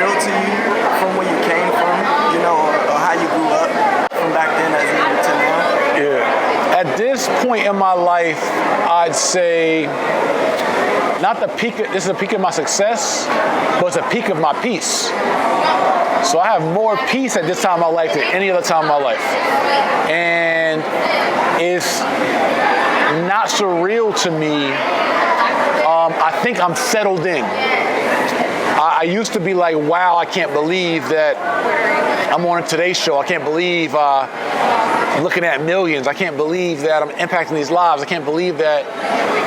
real to you from where you came from, or how you grew up from back then as even to now? Yeah. At this point in my life, I'd say not the peak, this is a peak of my success, but it's a peak of my peace. So I have more peace at this time of my life than any other time of my life. And it's not surreal to me. I think I'm settled in. I used to be like, wow, I can't believe that I'm on a Today Show. I can't believe I'm looking at millions. I can't believe that I'm impacting these lives. I can't believe that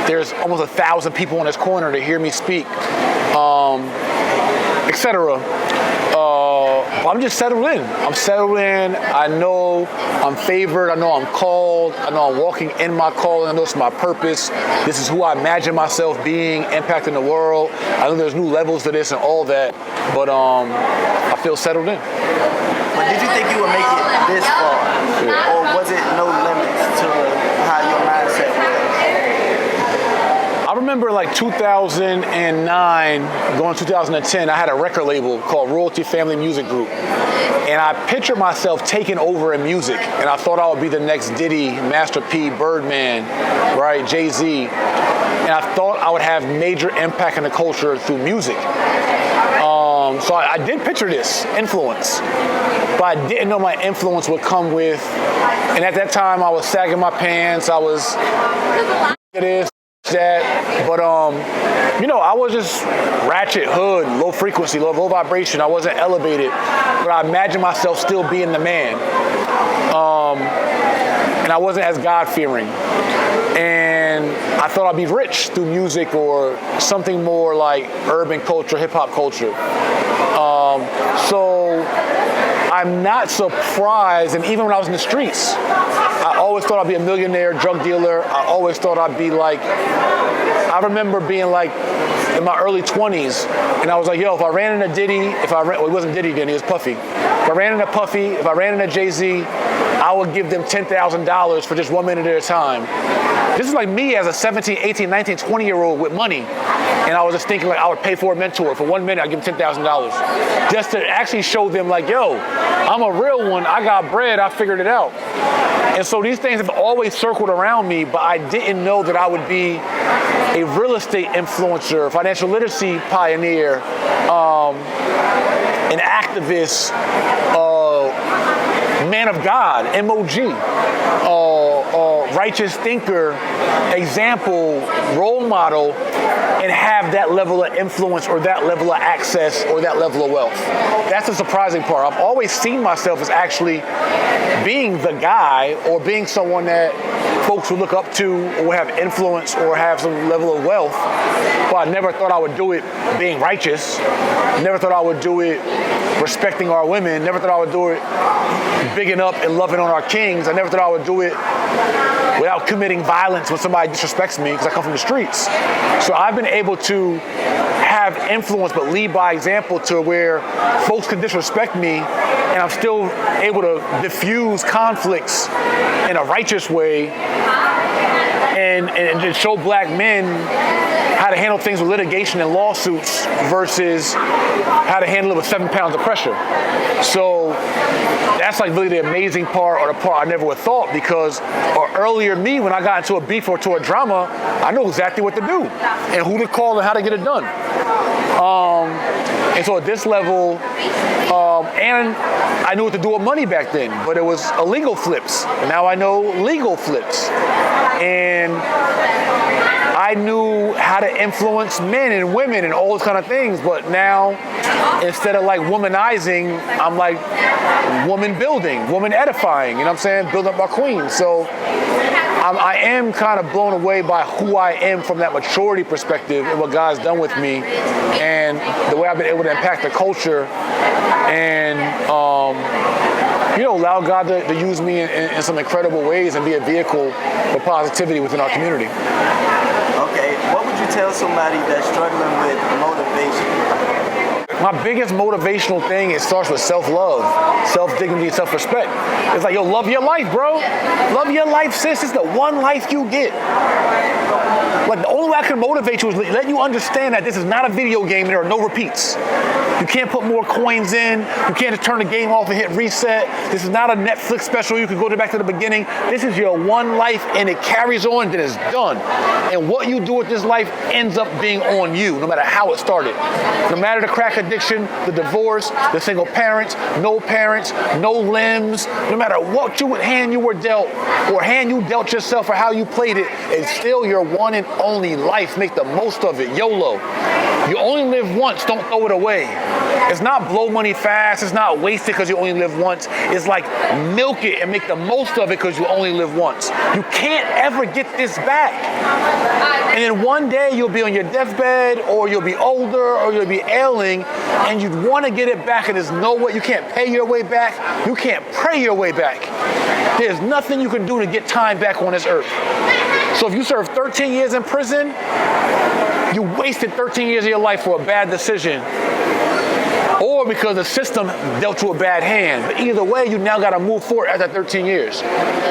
there's almost 1,000 people in this corner to hear me speak, etc. I'm just settled in. I'm settled in. I know I'm favored. I know I'm called. I know I'm walking in my calling. I know it's my purpose. This is who I imagine myself being, impacting the world. I know there's new levels to this and all that, but I feel settled in. But did you think you would make it this far? Yeah. Or was it no limits to how your mindset was? I remember like 2009, going to 2010, I had a record label called Royalty Family Music Group. And I pictured myself taking over in music. And I thought I would be the next Diddy, Master P, Birdman, right, Jay-Z. And I thought I would have major impact in the culture through music. So I did picture this influence, but I didn't know my influence would come with, and at that time I was sagging my pants, I was this, that, but I was just ratchet, hood, low frequency, low vibration. I wasn't elevated, but I imagined myself still being the man. And I wasn't as God-fearing. And I thought I'd be rich through music or something more like urban culture, hip-hop culture. So I'm not surprised, and even when I was in the streets, I always thought I'd be a millionaire, drug dealer. I always thought I'd be like, I remember being like in my early 20s, and I was like, yo, if I ran into Diddy, well, it wasn't Diddy then, he was Puffy. If I ran into Puffy, if I ran into Jay-Z, I would give them $10,000 for just 1 minute at a time. This is like me as a 17, 18, 19, 20-year-old with money. And I was just thinking like I would pay for a mentor. For 1 minute, I'd give them $10,000. Just to actually show them like, yo, I'm a real one. I got bread. I figured it out. And so these things have always circled around me, but I didn't know that I would be a real estate influencer, financial literacy pioneer, an activist, man of God, MOG, righteous thinker, example, role model, and have that level of influence or that level of access or that level of wealth. That's the surprising part. I've always seen myself as actually being the guy or being someone that folks would look up to or have influence or have some level of wealth, but I never thought I would do it being righteous. Never thought I would do it respecting our women. Never thought I would do it bigging up and loving on our kings. I never thought I would do it without committing violence when somebody disrespects me because I come from the streets. So I've been able to have influence but lead by example to where folks can disrespect me and I'm still able to diffuse conflicts in a righteous way and show black men how to handle things with litigation and lawsuits versus how to handle it with 7 pounds of pressure. So that's like really the amazing part or the part I never would have thought because earlier me, when I got into a beef or to a drama, I knew exactly what to do and who to call and how to get it done. And so at this level, and I knew what to do with money back then, but it was illegal flips. Now I know legal flips. And I knew how to influence men and women and all those kind of things, but now instead of like womanizing, I'm like woman building, woman edifying, you know what I'm saying? Building up my queen. So I am kind of blown away by who I am from that maturity perspective and what God's done with me and the way I've been able to impact the culture and allow God to use me in some incredible ways and be a vehicle for positivity within our community. Okay, what would you tell somebody that's struggling with motivation? My biggest motivational thing, it starts with self-love, self-dignity, self-respect. It's like, yo, love your life, bro. Love your life, sis. It's the one life you get. Like, the only way I can motivate you is let you understand that this is not a video game and there are no repeats. You can't put more coins in. You can't just turn the game off and hit reset. This is not a Netflix special. You can go back to the beginning. This is your one life, and it carries on, then it's done. And what you do with this life ends up being on you, no matter how it started. No matter the crack addiction, the divorce, the single parents, no limbs, no matter what hand you were dealt, or hand you dealt yourself, or how you played it, it's still your one and only life. Make the most of it. YOLO. You only live once, don't throw it away. It's not blow money fast, it's not waste it because you only live once. It's like milk it and make the most of it because you only live once. You can't ever get this back. And then one day you'll be on your deathbed, or you'll be older, or you'll be ailing, and you'd want to get it back, and there's no way. You can't pay your way back. You can't pray your way back. There's nothing you can do to get time back on this earth. So if you serve 13 years in prison, you wasted 13 years of your life for a bad decision, or because the system dealt you a bad hand. But either way, you now got to move forward after 13 years.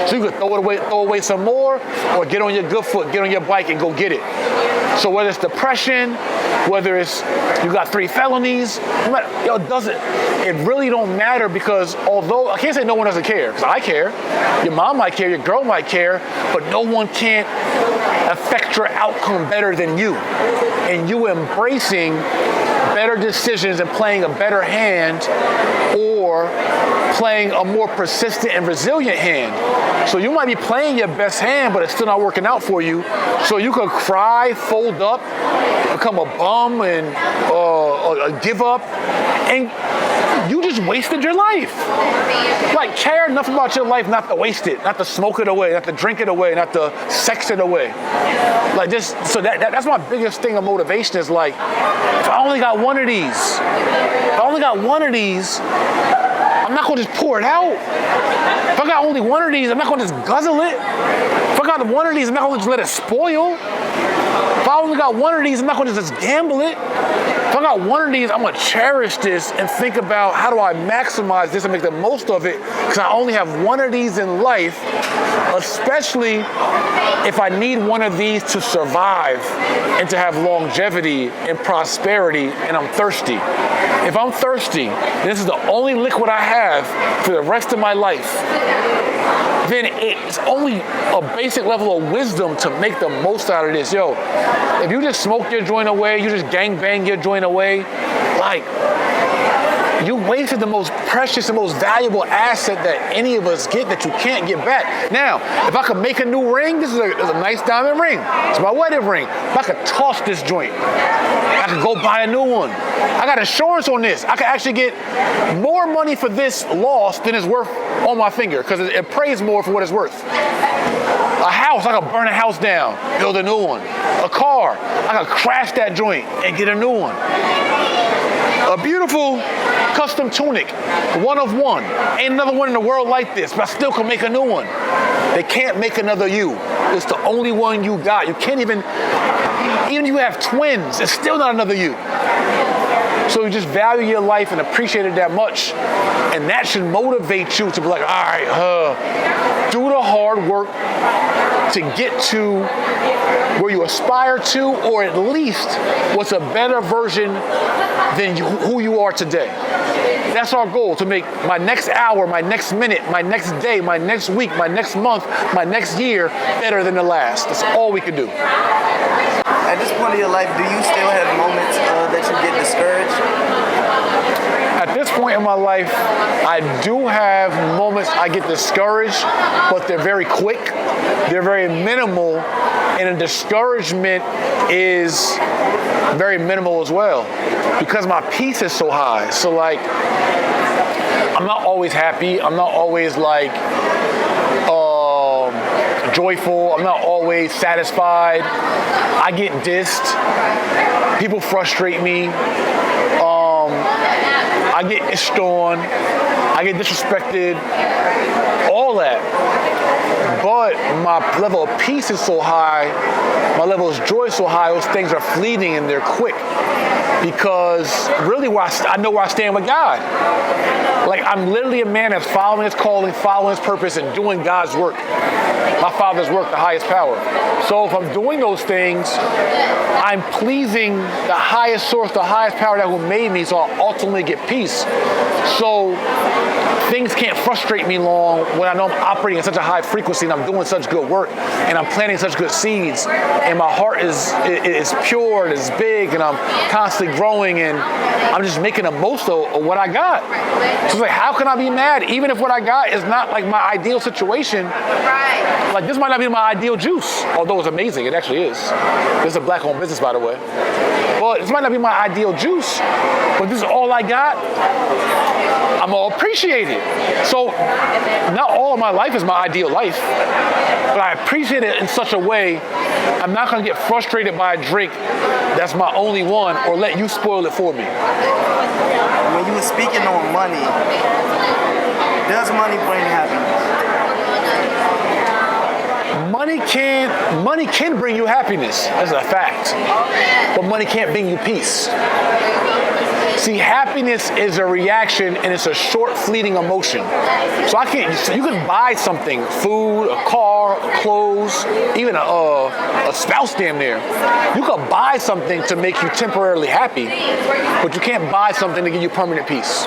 So you could throw away some more, or get on your good foot, get on your bike and go get it. So whether it's depression, whether it's you got 3 felonies, it really don't matter, because although I can't say no one doesn't care, because I care, your mom might care, your girl might care, but no one can't affect your outcome better than you. And you embracing better decisions and playing a better hand, or playing a more persistent and resilient hand. So you might be playing your best hand, but it's still not working out for you. So you could cry, fold up, become a bum, and give up, and you just wasted your life. Like, care enough about your life not to waste it, not to smoke it away, not to drink it away, not to sex it away. Like, just so that's my biggest thing of motivation is like, if I only got one of these, I'm not gonna just pour it out. If I got only one of these, I'm not gonna just guzzle it. If I got one of these, I'm not gonna just let it spoil. If I only got one of these, I'm not gonna just gamble it. If I got one of these, I'm gonna cherish this and think about how do I maximize this and make the most of it, because I only have one of these in life, especially if I need one of these to survive and to have longevity and prosperity, and I'm thirsty. If I'm thirsty, and this is the only liquid I have for the rest of my life, then it's only a basic level of wisdom to make the most out of this. Yo, if you just smoke your joint away, you just gang bang your joint away, like, you wasted the most precious and most valuable asset that any of us get that you can't get back. Now, if I could make a new ring, this is a nice diamond ring. It's my wedding ring. If I could toss this joint, I could go buy a new one. I got insurance on this. I could actually get more money for this loss than it's worth on my finger, because it pays more for what it's worth. A house, I could burn a house down, build a new one. A car, I could crash that joint and get a new one. A beautiful custom tunic, one of one. Ain't another one in the world like this, but I still can make a new one. They can't make another you. It's the only one you got. You can't even if you have twins, it's still not another you. So you just value your life and appreciate it that much. And that should motivate you to be like, all right, do the hard work to get to where you aspire to, or at least what's a better version than who you are today. That's our goal, to make my next hour, my next minute, my next day, my next week, my next month, my next year better than the last. That's all we can do. At this point of your life, do you still have moments that you get discouraged? At this point in my life, I do have moments I get discouraged, but they're very quick. They're very minimal, and the discouragement is very minimal as well, because my peace is so high. So like, I'm not always happy. I'm not always like joyful. I'm not always satisfied. I get dissed. People frustrate me. I get ished on. I get disrespected. All that. But my level of peace is so high. My level of joy is so high. Those things are fleeting and they're quick. because really I know where I stand with God. Like, I'm literally a man that's following his calling, following his purpose, and doing God's work. My Father's work, the highest power. So if I'm doing those things, I'm pleasing the highest source, the highest power that who made me, so I'll ultimately get peace. So things can't frustrate me long when I know I'm operating at such a high frequency and I'm doing such good work and I'm planting such good seeds and my heart is pure and is big and I'm constantly growing and I'm just making the most of what I got. So it's like, how can I be mad even if what I got is not like my ideal situation? Right. Like, this might not be my ideal juice, although it's amazing. It actually is. This is a black-owned business, by the way. But this might not be my ideal juice, but this is all I got. I'm gonna appreciate it. So not all of my life is my ideal life, but I appreciate it in such a way I'm not gonna get frustrated by a drink that's my only one or let you spoil it for me. When you were speaking on money, does money bring happiness? Money can bring you happiness, that's a fact. But money can't bring you peace. See, happiness is a reaction and it's a short, fleeting emotion. So you can buy something, food, a car, clothes, even a spouse damn near. You can buy something to make you temporarily happy, but you can't buy something to give you permanent peace.